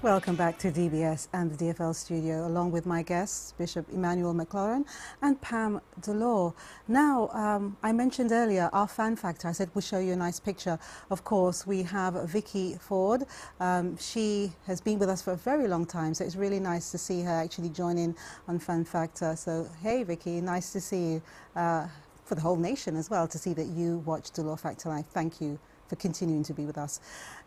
Welcome back to DBS and the DFL studio, along with my guests, Bishop Emmanuel McLaurin and Pam Dolor. Now, I mentioned earlier our fan factor. I said we'll show you a nice picture. Of course, we have Vicky Ford. She has been with us for a very long time, so it's really nice to see her actually join in on Fan Factor. So, hey, Vicky, nice to see you. For the whole nation as well, to see that you watch Dolor Factor Live. Thank you for continuing to be with us.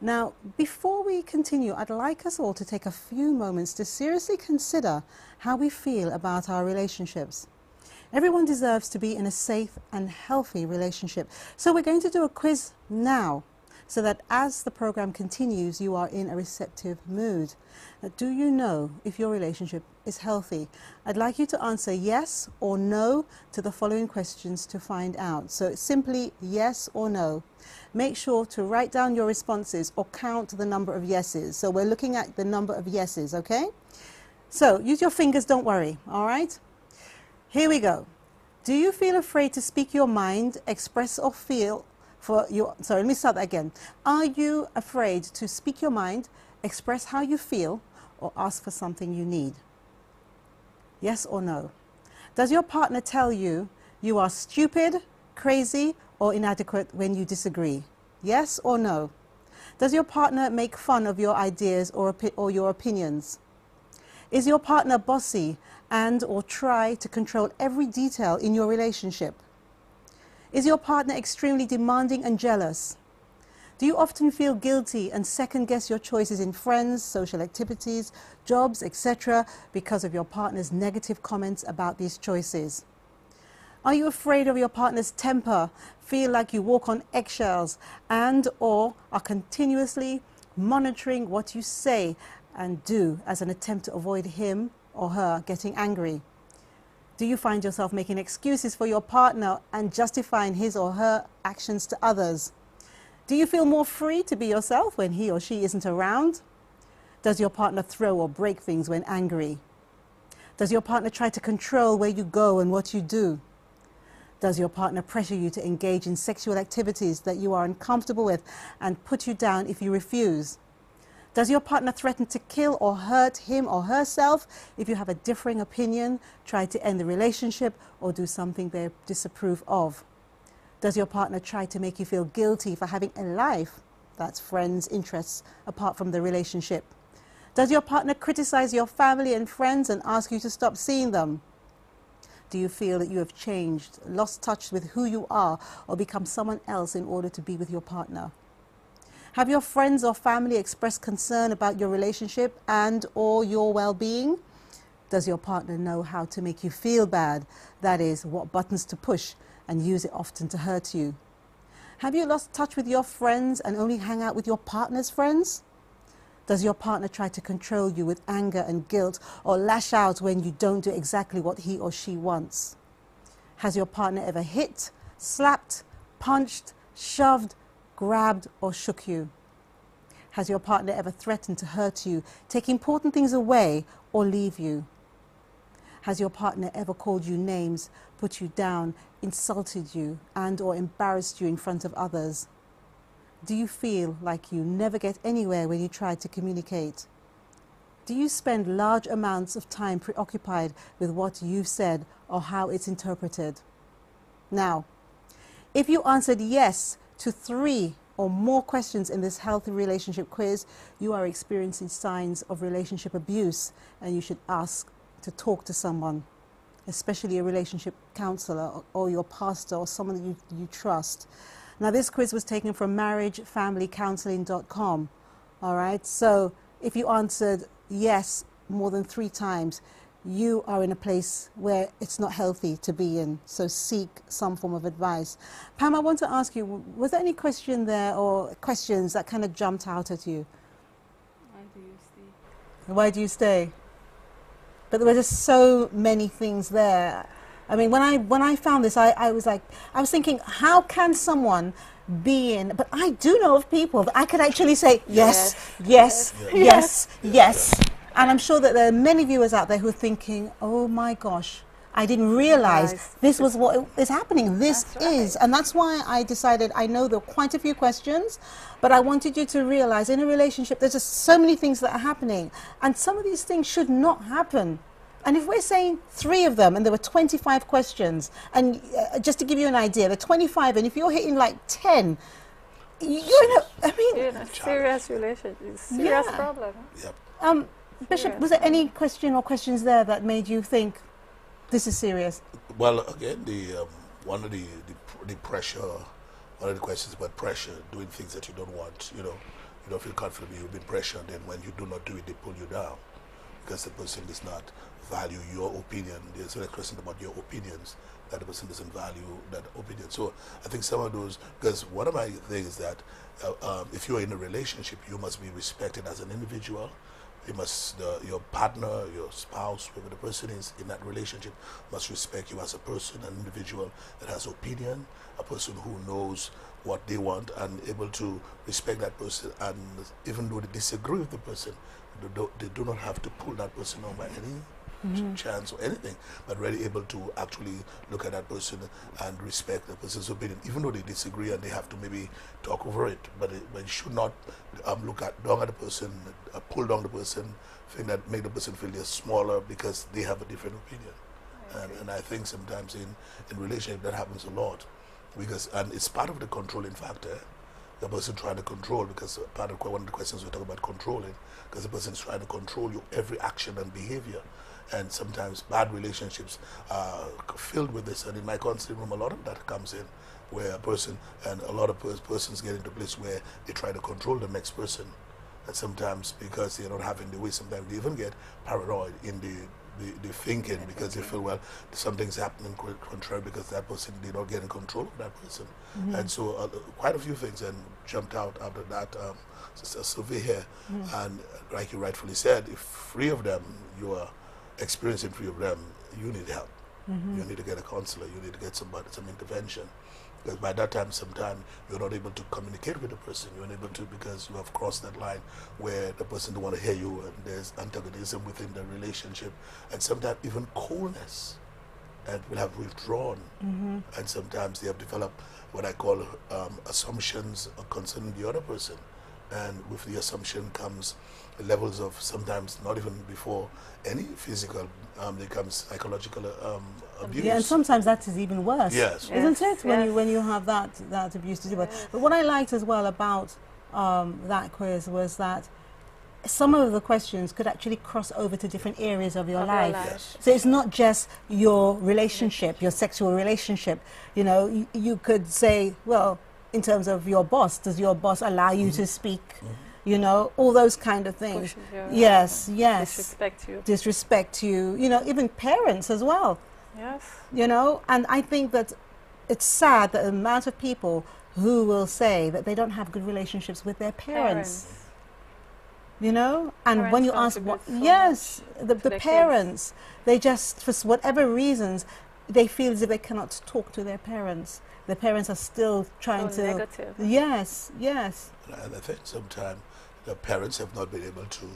Now, before we continue, I'd like us all to take a few moments to seriously consider how we feel about our relationships. Everyone deserves to be in a safe and healthy relationship. So we're going to do a quiz now, so that as the program continues, you are in a receptive mood. Do you know if your relationship is healthy? I'd like you to answer yes or no to the following questions to find out. So it's simply yes or no. Make sure to write down your responses or count the number of yeses. So we're looking at the number of yeses, okay? So use your fingers, don't worry, all right? Here we go. Do you feel afraid to speak your mind, express or feel sorry, let me start that again. Are you afraid to speak your mind, express how you feel, or ask for something you need? Yes or no? Does your partner tell you you are stupid, crazy, or inadequate when you disagree? Yes or no? Does your partner make fun of your ideas or your opinions? Is your partner bossy and or try to control every detail in your relationship? Is your partner extremely demanding and jealous? Do you often feel guilty and second-guess your choices in friends, social activities, jobs, etc. because of your partner's negative comments about these choices? Are you afraid of your partner's temper, feel like you walk on eggshells, and or are continuously monitoring what you say and do as an attempt to avoid him or her getting angry? Do you find yourself making excuses for your partner and justifying his or her actions to others? Do you feel more free to be yourself when he or she isn't around? Does your partner throw or break things when angry? Does your partner try to control where you go and what you do? Does your partner pressure you to engage in sexual activities that you are uncomfortable with and put you down if you refuse? Does your partner threaten to kill or hurt him or herself if you have a differing opinion, try to end the relationship, or do something they disapprove of? Does your partner try to make you feel guilty for having a life, that's friends, interests, apart from the relationship? Does your partner criticize your family and friends and ask you to stop seeing them? Do you feel that you have changed, lost touch with who you are, or become someone else in order to be with your partner? Have your friends or family expressed concern about your relationship and or your well-being? Does your partner know how to make you feel bad? That is, what buttons to push and use it often to hurt you? Have you lost touch with your friends and only hang out with your partner's friends? Does your partner try to control you with anger and guilt or lash out when you don't do exactly what he or she wants? Has your partner ever hit, slapped, punched, shoved, grabbed or shook you? Has your partner ever threatened to hurt you, take important things away or leave you? Has your partner ever called you names, put you down, insulted you and or embarrassed you in front of others? Do you feel like you never get anywhere when you try to communicate? Do you spend large amounts of time preoccupied with what you've said or how it's interpreted? Now, if you answered yes to 3 or more questions in this healthy relationship quiz, you are experiencing signs of relationship abuse and you should ask to talk to someone, especially a relationship counselor or your pastor or someone that you trust. Now, this quiz was taken from marriagefamilycounseling.com. All right, so if you answered yes more than 3 times, you are in a place where it's not healthy to be in, so seek some form of advice. Pam, I want to ask you, was there any question there or questions that kind of jumped out at you? Why do you stay? Why do you stay? But there were just so many things there. I mean, when I found this, I was thinking, how can someone be in, but I do know of people that I could actually say, yes, yes, yes, yes. And I'm sure that there are many viewers out there who are thinking, oh my gosh, I didn't realize Nice. this was what is happening. This That's is, right. and that's why I decided, I know there are quite a few questions, but I wanted you to realize in a relationship, there's just so many things that are happening, and some of these things should not happen. And if we're saying 3 of them, and there were 25 questions, and just to give you an idea, there are 25, and if you're hitting like 10, you're in a, I mean, You're in a serious relationship. It's a serious Yeah. problem. Yep. Bishop, Serious was there any problem. question or questions there that made you think this is serious? Well, again, the one of the pressure, one of the questions about pressure, doing things that you don't want. You don't feel confident. You've been pressured, and when you do not do it, they pull you down because the person does not value your opinion. There's a question about your opinions that the person doesn't value that opinion. So I think some of those, because one of my things is that if you're in a relationship, you must be respected as an individual. You must, your partner, your spouse, whoever the person is in that relationship, must respect you as a person, an individual that has opinion, a person who knows what they want and able to respect that person. And even though they disagree with the person, they do not have to pull that person on by any chance or anything, but really able to actually look at that person and respect the person's opinion, even though they disagree and they have to maybe talk over it. But you should not look down at the person, pull down the person, think that make the person feel they're smaller because they have a different opinion. And I think sometimes in relationship that happens a lot, and it's part of the controlling factor. The person trying to control, because part of one of the questions we talk about controlling, because the person is trying to control your every action and behavior. And sometimes bad relationships are filled with this. And in my counseling room, a lot of that comes in, where a person and a lot of persons get into a place where they try to control the next person. And sometimes because they're not having the way, sometimes they even get paranoid in the thinking, because they feel, well, something's happening contrary because that person, they're not getting control of that person. And so quite a few things and jumped out after that survey here. And like you rightfully said, if 3 of them, you are experiencing 3 of them, you need help. You need to get a counselor, you need to get some intervention. Because by that time, sometimes you're not able to communicate with the person. You're unable to, because you have crossed that line where the person don't want to hear you, and there's antagonism within the relationship, and sometimes even coldness, and will have withdrawn. And sometimes they have developed what I call assumptions concerning the other person. And with the assumption comes levels of, sometimes not even before any physical, there comes psychological abuse. Yeah, and sometimes that is even worse. Yes. Isn't it? Yes. When you have that abuse to do with. But what I liked as well about that quiz was that some of the questions could actually cross over to different areas of your life. Yes. So it's not just your relationship, your sexual relationship. You know, you could say, well, in terms of your boss, does your boss allow you to speak? You know, all those kind of things. Pushes you around. Yes. Disrespect you. You know, even parents as well. Yes. You know, and I think that it's sad that the amount of people who will say that they don't have good relationships with their parents. You know, and when Parents you ask what, contribute so yes, much the to their parents, they just, for whatever reasons, they feel as if they cannot talk to their parents. The parents are still trying So to. negative. Yes, yes. And I think sometimes the parents have not been able to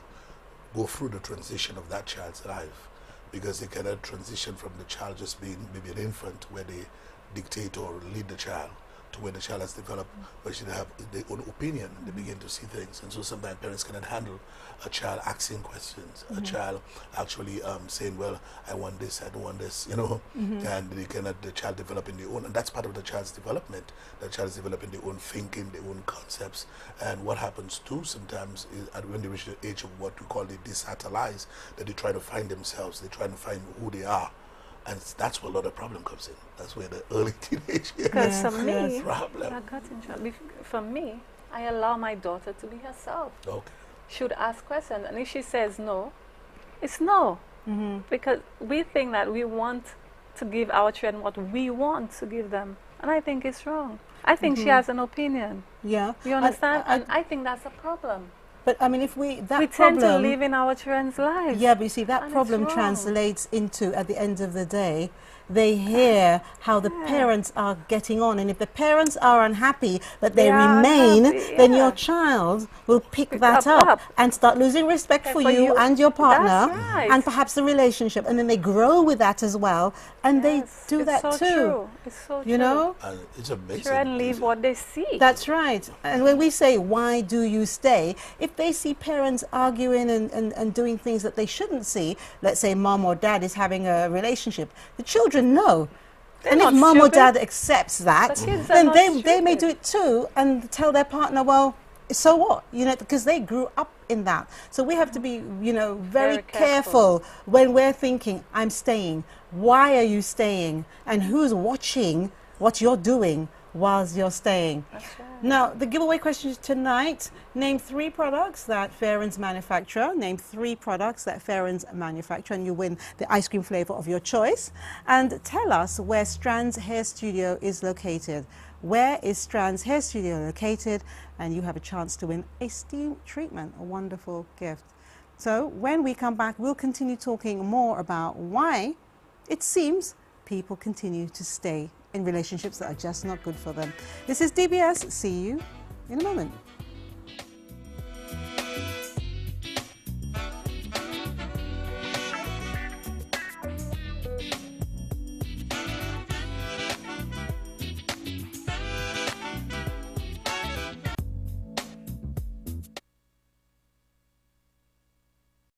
go through the transition of that child's life, because they cannot transition from the child just being maybe an infant, where they dictate or lead the child, to when the child has developed, where they have their own opinion and they begin to see things. And so sometimes parents cannot handle a child asking questions, a child actually saying, well, I want this, I don't want this, you know, and they cannot, the child developing their own, and that's part of the child's development. The child is developing their own thinking, their own concepts. And what happens too sometimes is when they reach the age of what we call the desatellized, that they try to find themselves, they try to find who they are. And that's where a lot of problem comes in. That's where the early teenage years Because for me, problem. I got in trouble. For me, I allow my daughter to be herself. Okay. She would ask questions, and if she says no, it's no. Because we think that we want to give our children what we want to give them, and I think it's wrong. I think she has an opinion. Yeah. You understand? And I think that's a problem. But I mean, if we tend to live in our children's lives. Yeah, but you see, that problem translates into, at the end of the day, they hear how the parents are getting on, and if the parents are unhappy but they remain, then your child will pick that up and start losing respect for you and your partner, and perhaps the relationship, and then they grow with that as well, and they do that too. True. It's so true. You know, and it's amazing. Children leave what they see. That's right. And when we say, why do you stay, if they see parents arguing and doing things that they shouldn't see, let's say mom or dad is having a relationship, the children know. And if mom or dad accepts that, then they may do it too and tell their partner, well, so what? You know, because they grew up in that. So we have to be, you know, very careful when we're thinking, I'm staying. Why are you staying? And who's watching what you're doing whilst you're staying? That's right. Now, the giveaway question tonight, name 3 products that Farron's manufacture. Name 3 products that Farron's manufacture, and you win the ice cream flavor of your choice. And tell us where Strands Hair Studio is located. Where is Strands Hair Studio located? And you have a chance to win a steam treatment, a wonderful gift. So when we come back, we'll continue talking more about why it seems people continue to stay in relationships that are just not good for them. This is DBS. See you in a moment.